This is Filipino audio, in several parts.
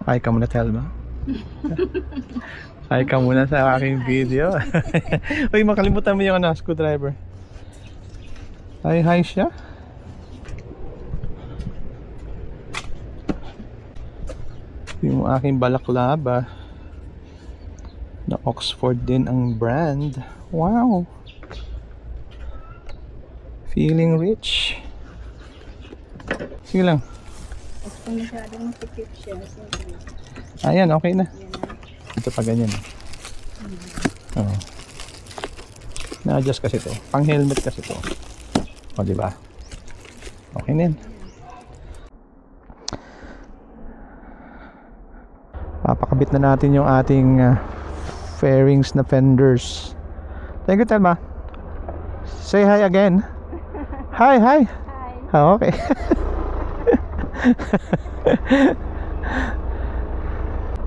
Hi ka muna, Telma. Hi ka muna sa aking video. Uy, makalimutan mo yung screwdriver. Hi siya. Yung aking balaklava na Oxford din ang brand. Wow, feeling rich. Sige lang. Kung masyadong masikip siya, Ayan, okay na. yan na. Ito pa ganyan. Oo. Na-adjust kasi to. Pang helmet kasi to. O, diba? Okay na yan. Papakabit na natin yung ating fairings na fenders. Thank you, Telma. Say hi again. Hi. Hi. Oh, okay.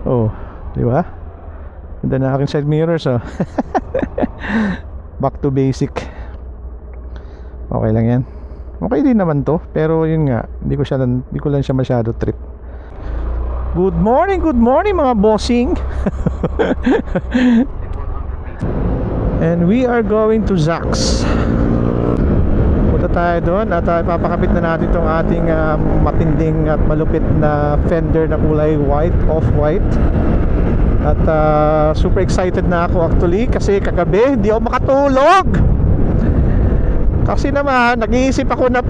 Oh, di ba? Ganda na aking side mirrors, oh. Back to basic. Okay lang yan. Okay din naman to, pero yun nga, hindi ko lang siya masyado trip. Good morning mga bossing. And we are going to Zaks. Punta tayo doon at papakabit na natin itong ating matinding at malupit na fender na kulay white, off-white. At super excited na ako actually kasi kagabi hindi ako makatulog. Kasi naman nag-iisip ako na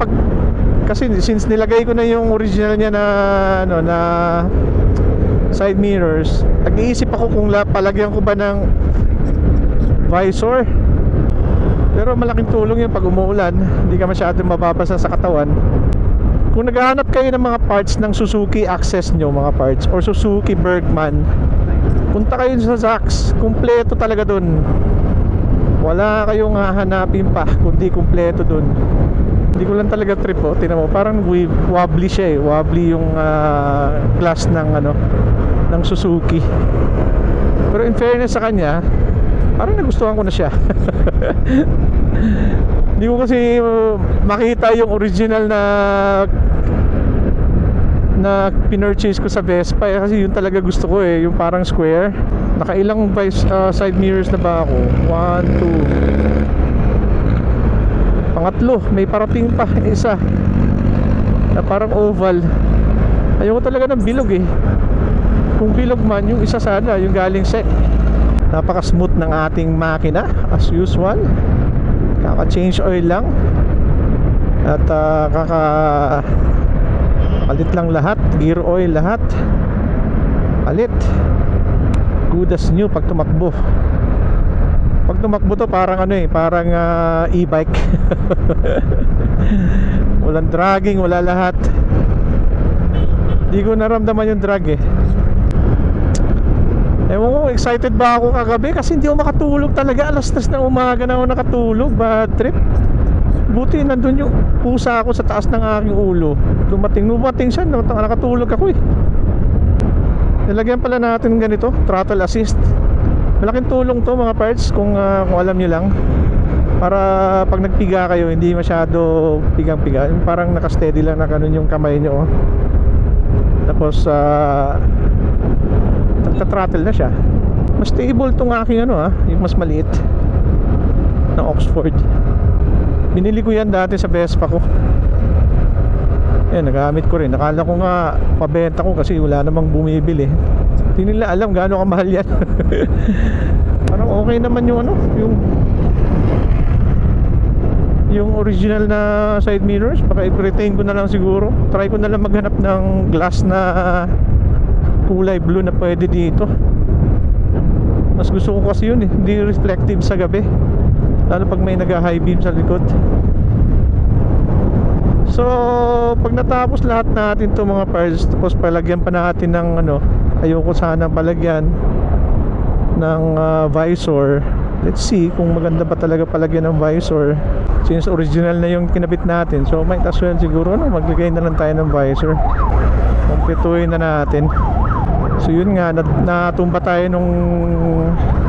kasi since nilagay ko na yung original niya na side mirrors, nag-iisip ako kung palagyan ko ba ng visor. Pero malaking tulong yun pag umuulan, hindi ka masyadong mababasa sa katawan. Kung naghahanap kayo ng mga parts ng Suzuki Access nyo, mga parts, or Suzuki Bergman, punta kayo sa Zaks. Kumpleto talaga dun. Wala kayong hahanapin pa kundi kumpleto dun. Hindi ko lang talaga trip, oh. Tingnan mo, parang wobbly siya, eh. Wobbly yung glass ng Suzuki. Pero in fairness sa kanya, parang nagustuhan ko na siya. Hindi ko kasi makita yung original na pinurchase ko sa Vespa, kasi yun talaga gusto ko, eh, yung parang square. Nakailang side mirrors na ba ako? 1, 2, pangatlo, may parating pa isa na parang oval. Ayoko talaga ng bilog, eh. Kung bilog man, yung isa sana, yung galing set. Napaka smooth ng ating makina as usual. Kaka-change oil lang. At palit lang lahat. Gear oil lahat. Palit. Good as new pag tumakbo. Pag tumakbo to parang parang e-bike. Walang dragging, wala lahat. Di ko naramdaman yung drag, eh. Ewan ko, excited ba ako kagabi kasi hindi ako makatulog talaga. Alas 3 ng umaga na ako nakatulog. Bad trip. Buti nandun yung pusa ako sa taas ng aking ulo. Dumating siya, nakatulog ako, eh. Nilagyan pala natin ganito, throttle assist. Malaking tulong to mga parts kung alam nyo lang. Para pag nagpiga kayo, hindi masyado pigang-piga. Parang nakasteady lang na ganun yung kamay nyo, oh. Tapos nagta-throttle na siya. Mas stable tong aking yung mas maliit na Oxford. Binili ko yan dati sa Vespa ko. Yan, nagamit ko rin. Nakala ko nga pabenta ko kasi wala namang bumibili. Hindi nila alam gaano kamahal yan. Parang okay naman yung yung original na side mirrors. Baka i-retain ko na lang siguro. Try ko na lang maghanap ng glass na kulay blue na pwede dito. Mas gusto ko kasi yun, eh. Hindi reflective sa gabi, lalo pag may nag-high beam sa likod. So pag natapos lahat natin to mga parts, tapos palagyan pa natin ng ayoko sana palagyan ng visor. Let's see kung maganda ba talaga palagyan ng visor, since original na yung kinabit natin. So might as well siguro maglagay na lang tayo ng visor. Kumpletuhin na natin. So yun nga, natumba tayo nung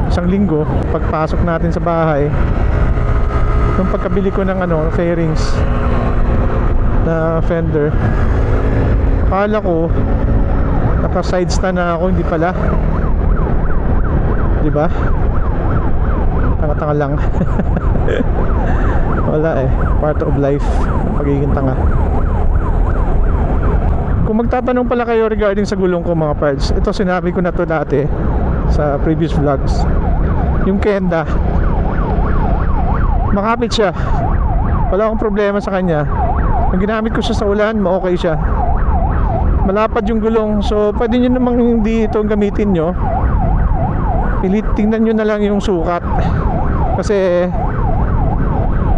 isang linggo pagpasok natin sa bahay. Nung pagkabili ko ng fairings na fender, akala ko Naka side stand na ako, hindi pala. Di ba? Tanga-tanga lang. Wala eh, part of life pagiging tanga. Kung magtatanong pala kayo regarding sa gulong ko mga parts, ito sinabi ko na to dati sa previous vlogs. Yung kenda, makapit siya, wala akong problema sa kanya. Ang ginamit ko siya sa ulan, ma-okay siya. Malapad yung gulong, so pwede nyo namang hindi ito gamitin nyo. Tingnan nyo na lang yung sukat, kasi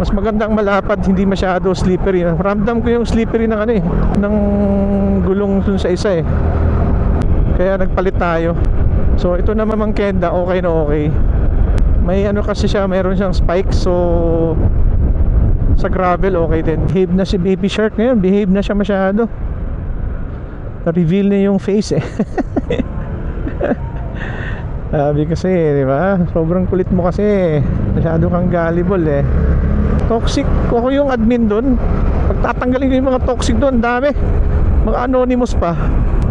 mas magandang malapad, hindi masyado slippery. Ramdam ko yung slippery ng ano eh, ng gulong dun sa isa eh. Kaya nagpalit tayo. So ito naman mang kenda, okay na okay. May ano kasi siya, mayroon siyang spike, so sa gravel okay din. Behave na si Baby Shark ngayon, behave na siya masyado. Na-reveal na yung face eh. Sabi kasi, di ba? Sobrang kulit mo kasi. Masyado kang gullible eh. Toxic. Ako yung admin doon. Pagtatanggalin ko yung mga toxic doon, dami. Mga anonymous pa.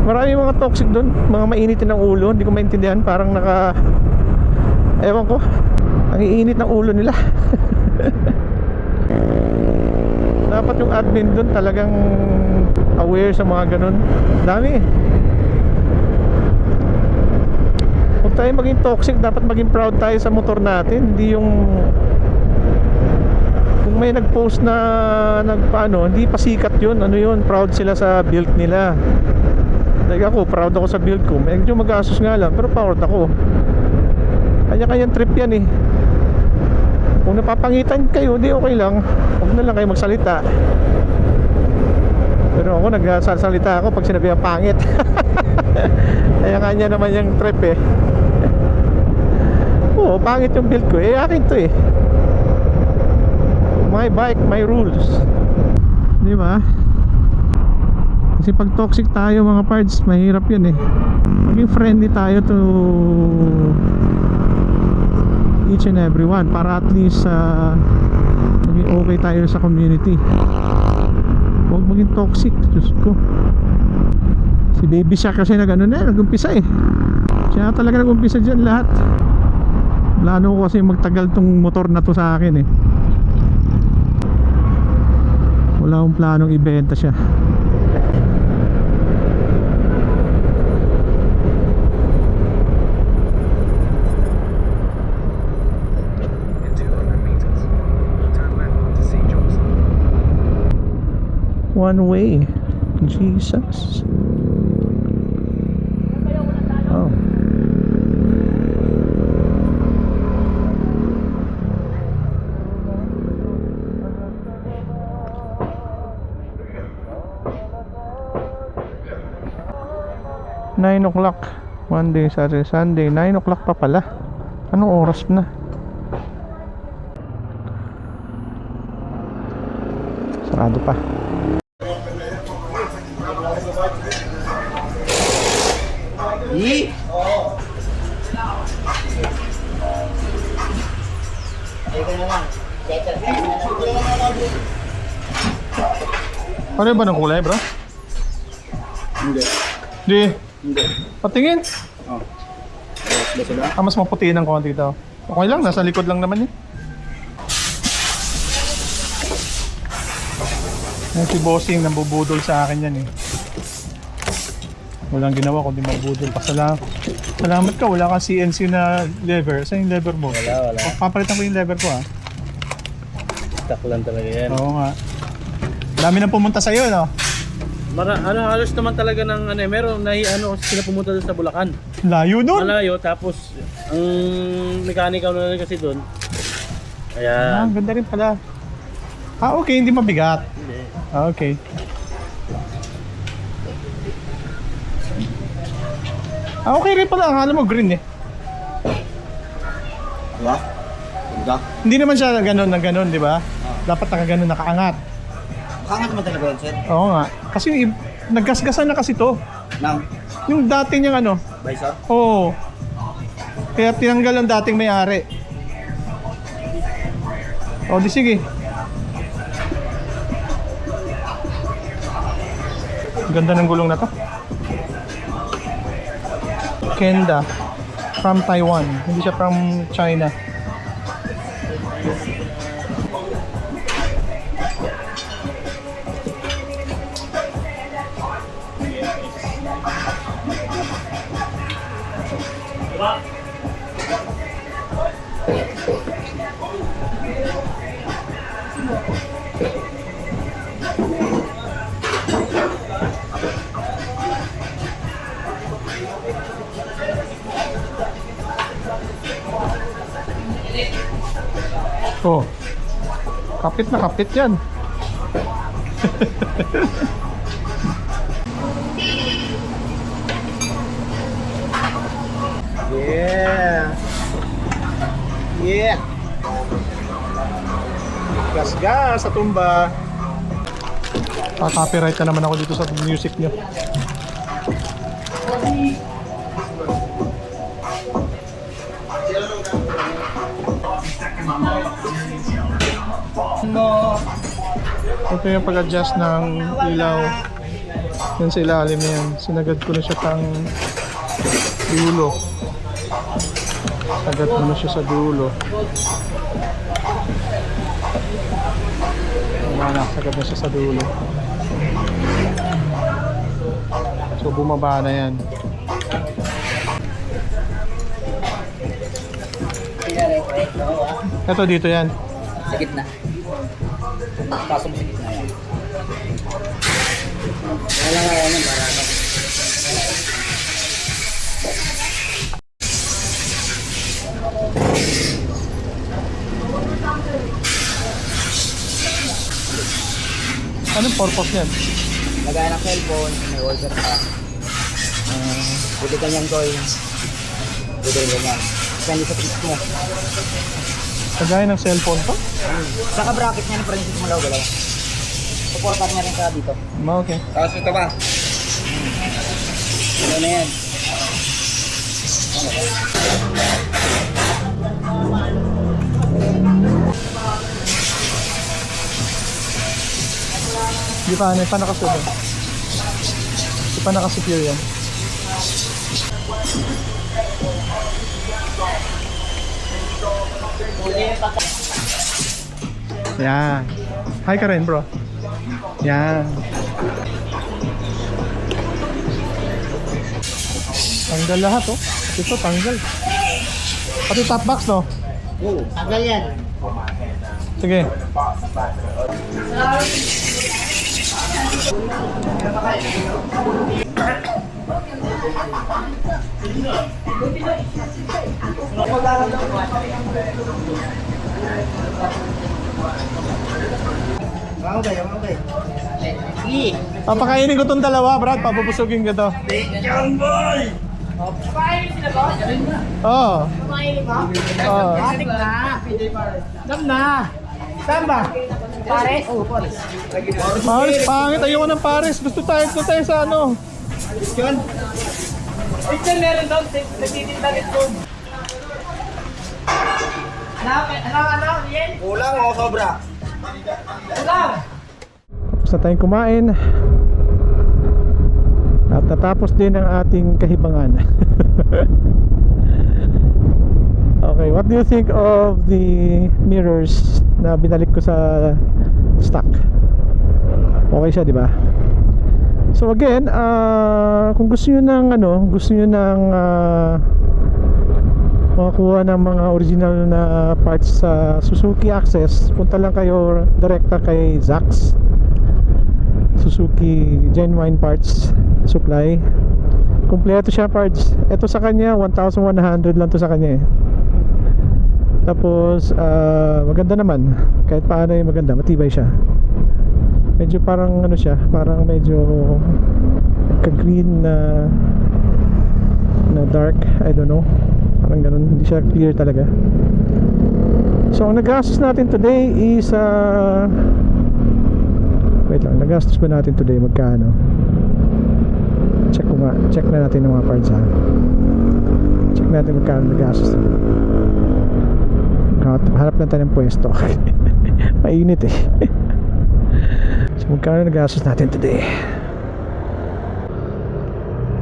Marami mga toxic doon. Mga mainitin ng ulo. Hindi ko maintindihan. Parang ewan ko. Ang iinit ng ulo nila. Dapat yung admin doon talagang aware sa mga ganun. Dami eh. Huwag tayo maging toxic, dapat maging proud tayo sa motor natin. Hindi yung kung may nag-post na hindi pa sikat yun. Ano yun, proud sila sa build nila. Like ako, proud ako sa build ko. Medyo mag-asos nga lang, pero proud ako. Kanya-kanyang trip yan eh. Kung napapangitan kayo, di okay lang. Huwag na lang kayo magsalita. Pero ako nagsasalita ako pag sinabi ang pangit. Kaya nga niya naman yung trip eh. Oo, pangit yung build ko eh, akin to eh. My bike, my rules. Di ba? Kasi pag toxic tayo mga parts, mahirap yun eh. Maging friendly tayo to each and everyone, para at least maging okay tayo sa community. Huwag maging toxic. Diyos ko, si Baby Shark kasi nag-umpisa eh. Siya talaga nag-umpisa dyan lahat. Plano ko kasi magtagal tong motor na to sa akin eh. Wala akong planong ibenta siya. One way. Jesus. Oh. Nine o'clock. Monday, Saturday, Sunday. 9 o'clock pa pala. Anong oras na? Sarado pa. Ano ba ng kulay, bro? Hindi. Di. Hindi. Patingin. Oh. Basta ba? Mas maputi ng konti ito. Okay lang, nasa likod lang naman yun. Yan si Bossing, nambubudol sa akin yan eh. Walang ginawa kundi magbudol. Salamat ka, wala kang CNC na lever. Saan yung lever mo? Wala. Papalitan ko yung lever ko ha. Stock lang talaga yan. Oo nga. Dami nang pumunta sa'yo, no? Halos naman talaga ng meron na sila pumunta doon sa Bulacan. Layo nun! Malayo, tapos ang mechanical na kasi doon. Kaya Ganda rin pala. Okay, hindi mabigat. hindi. Okay. Okay rin pala, akala mo green eh. Wala? Ganda? Hindi naman siya ganun na ganun, di ba? Dapat nakaganon, nakaangat. Kangat mo talaga yun, sir? Oo nga. Kasi naggasgasan na kasi to. Nang? Yung dati niyang Bison? Oo. Kaya tinanggal ang dating may-ari. O di sige. Ganda ng gulong na to. Kenda from Taiwan. Hindi siya from China. Oh, kapit na kapit yan. Yeah. Yeah. Gas-gas sa tumba. Copyright na naman ako dito sa music nyo. Ito yung pag-adjust ng ilaw. Yan sa ilalim na yan. Sinagad ko na siya pang dulo. Sagad ko na siya sa dulo. Wala, sagad na siya sa dulo. So bumaba na yan. Ito dito yan. Sa gitna. Pasok sa gitna yan. Wala nga yan para ano. Anong purpose yan? Lagayan ng cellphone, may order pa. Pwede kanyang coin. Pwede rin ganyan. Depende sa trip mo. Kagaya ng cellphone to? Saka bracket niya ng prinsip mo lang galaw. Supportan niya rin sa dito. Okay. Tapos ito ba? Ano na yan? Di pa, ano, pa nakasubod. Di pa nakasecure yan. Yan. Hi ka rin, bro. Yan. Tanggal lahat, oh. Ito, tanggal. Pati top box, no? Oo, tanggal yan. Sige. Okay. Papakainin ko tong dalawa, Brad. Papapusugin ko to. Young boy! Oo. Oo. Dam na! Samba! Pares? Oo, pares. Pares, pangit. Ayoko ng pares. Gusto tayo sa ano. Yun? Ito meron doon, nagtitinda rin doon. Ano, yan? Kulang o sobra? Kulang! Tapos na tayong kumain. At natapos din ang ating kahibangan. Okay, what do you think of the mirrors na binalik ko sa stock? Okay siya, di ba? So again, kung gusto niyo ng makakuha ng mga original na parts sa Suzuki Access, punta lang kayo direkta kay Zax Suzuki Genuine Parts Supply. Kompleto siya parts. Ito sa kanya 1,100 lang to sa kanya eh. Tapos maganda naman. Kahit paano yung maganda, matibay siya. Medyo parang ano siya, parang medyo ka-green na dark, I don't know. Parang ganun, hindi siya clear talaga. So ang nagastos natin today is wait lang, nagastos ba natin today magkano? Check ko nga, check na natin ng mga parts ha. Check natin magkano nagastos today. Hanap lang tayo ng pwesto. Mainit eh. So magkano nagastos natin today?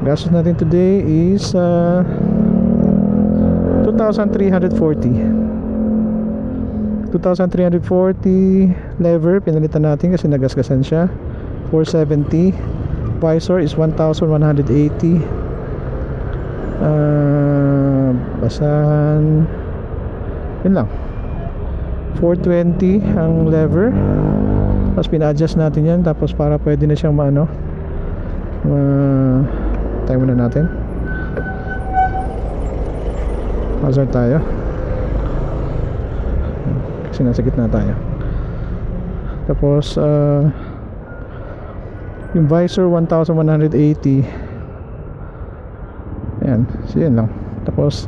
Gastos natin today is 2,340. 2,340. Lever pinalitan natin kasi nagasgasan siya. 470. Visor is 1,180. Basahan, yun lang, 420 ang lever. Tapos pina-adjust natin yan, tapos para pwede na siyang maano, tayo muna natin. Hazard tayo kasi nasa gitna tayo. Tapos yung visor 1,180. Ayan, so yun lang. Tapos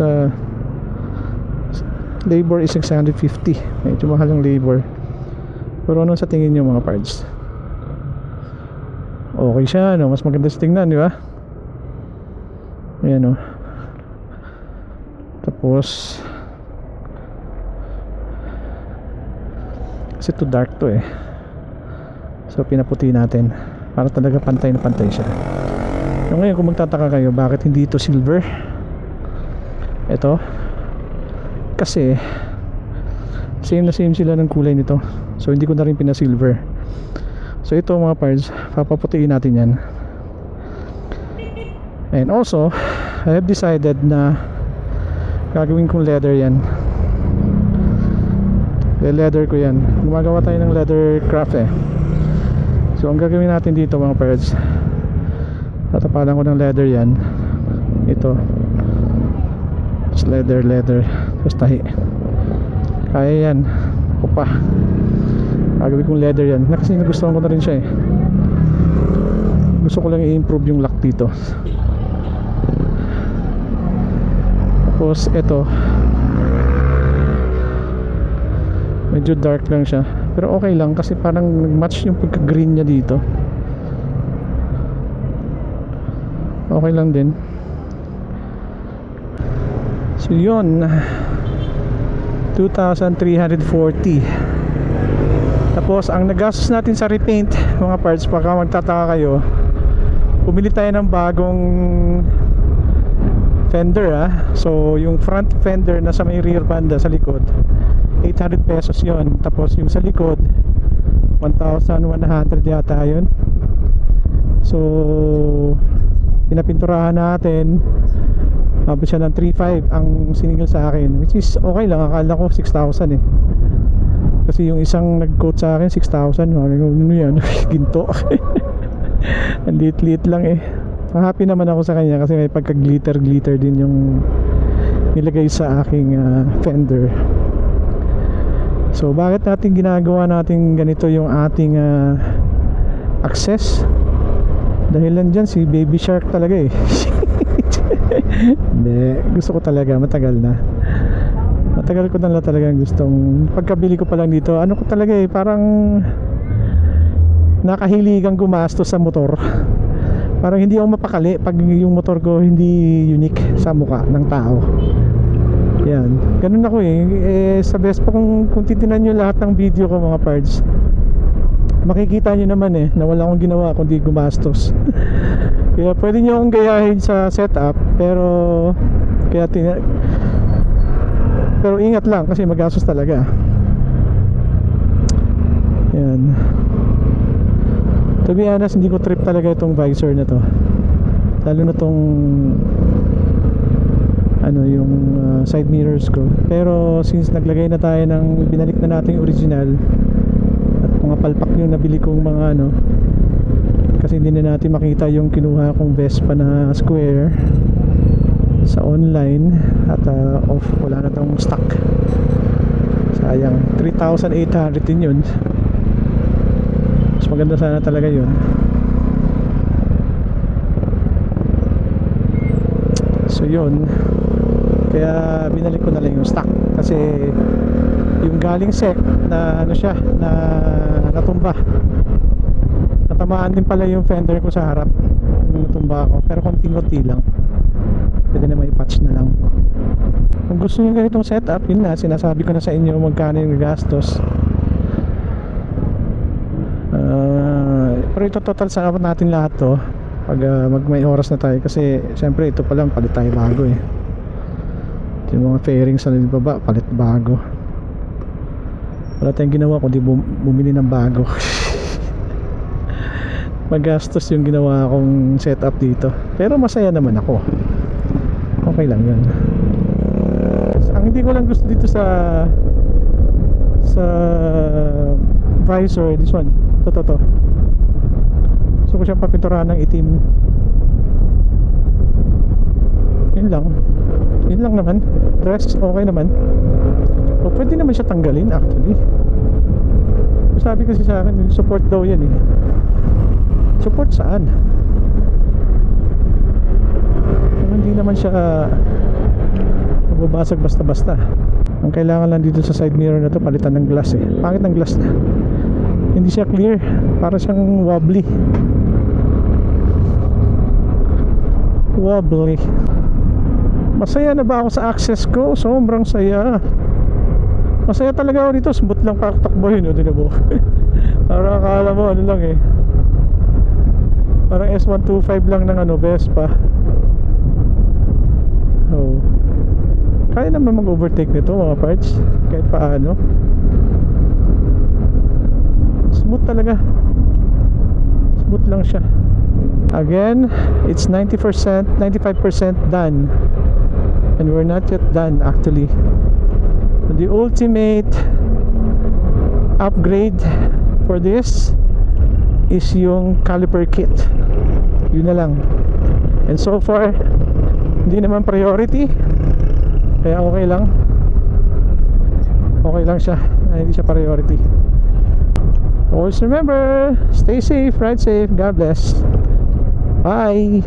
labor is 650. Medyo mahal yung labor. Pero ano sa tingin nyo mga parts? Okay siya, no? Mas maganda sa tingnan, di ba? Ayan, no? Tapos kasi too dark to eh. So pinaputi natin para talaga pantay na pantay siya. So ngayon kung magtataka kayo bakit hindi ito silver, ito kasi same na same sila ng kulay nito. So hindi ko na rin pina-silver. So ito mga parts, papaputiin natin yan. And also I have decided na gagawin kong leather yan. Leather ko yan. Gumagawa tayo ng leather craft eh. So ang gagawin natin dito mga parts, tatapalan ko ng leather yan. Ito tapos leather tapos tahi. Kaya yan. Ako pa gagawin kong leather yan kasi nagustuhan ko na rin siya eh. Gusto ko lang i-improve yung lock dito. Tapos ito medyo dark lang siya pero okay lang kasi parang nag-match yung pagka-green niya dito. Okay lang din. So yun, 2,340. Tapos ang nagastos natin sa repaint mga parts, baka magtataka kayo, pumili tayo ng bagong fender So yung front fender na sa may rear banda sa likod 800 pesos yon. Tapos yung sa likod 1,100 yata yun. So pinapinturahan natin, abot siya ng 3,500 ang siningil sa akin, which is okay lang. Akala ko 6,000 eh, kasi yung isang nag-quote sa akin 6,000. Ano yan? Ginto. Ang liit-liit lang eh. Happy naman ako sa kanya kasi may pagka-glitter din yung nilagay sa aking fender. So bakit natin ginagawa natin ganito yung ating access? Dahil lang dyan si Baby Shark talaga eh. Hindi, gusto ko talaga, matagal ko na talaga gustong, pagkabili ko pa lang dito, ano ko talaga eh, parang nakahiligang gumastos sa motor. Parang hindi ako mapakali pag yung motor ko hindi unique sa mukha ng tao. Yan, ganun ako eh. Sa Vespa kung titinan nyo lahat ng video ko mga parts, makikita nyo naman eh na wala akong ginawa kundi gumastos. Kaya pwede nyo akong gayahin sa setup, pero ingat lang kasi magastos talaga. Yan. To be honest, hindi ko trip talaga itong visor na to, lalo na tong yung side mirrors ko. Pero since naglagay na tayo ng, binalik na natin yung original at mga palpak yung nabili kong mga kasi hindi na natin makita yung kinuha kong Vespa na square sa online at off, wala na tong stock. Sayang, 3,800 din yun. Mas maganda sana talaga yun. So yun, kaya binalik ko na lang yung stock kasi yung galing sec na siya na natumba, natamaan din pala yung fender ko sa harap nung natumba ako, pero konting-konti lang, pwede naman i-patch na lang. Kung gusto nyo ganitong setup, yun na, sinasabi ko na sa inyo magkano yung gastos. Pero ito total sa natin lahat to pag may oras na tayo, kasi syempre ito pa lang palit tayo bago eh. Yung mga fairings sa baba palit bago. Wala tayong ginawa kundi bumili ng bago. Magastos yung ginawa kong setup dito, pero masaya naman ako. Okay lang yun. Ang hindi ko lang gusto dito sa visor, this one, to gusto ko siyang papinturahan ng itim. Yun lang naman. Rest okay naman. O pwede naman siya tanggalin actually. Sabi kasi sa akin support daw yan eh. Support saan? Hindi naman siya mababasag basta-basta. Ang kailangan lang dito sa side mirror na to, palitan ng glass eh. Pangit ng glass na. Hindi siya clear, para siyang wobbly. Masaya na ba ako sa access ko? Sobrang saya. Masaya talaga ako dito. Smooth lang takbo yun, di na po. Parang akala mo ano lang eh, parang S125 lang ng Vespa. Oh. Kaya naman mag-overtake nito mga parts kahit paano. Smooth talaga. Smooth lang siya. Again, it's 90%, 95% done. And we're not yet done actually. The ultimate upgrade for this is yung caliper kit. Yun na lang. And so far hindi naman priority, kaya okay lang siya. Hindi siya priority. Always remember, stay safe, ride safe, God bless, bye.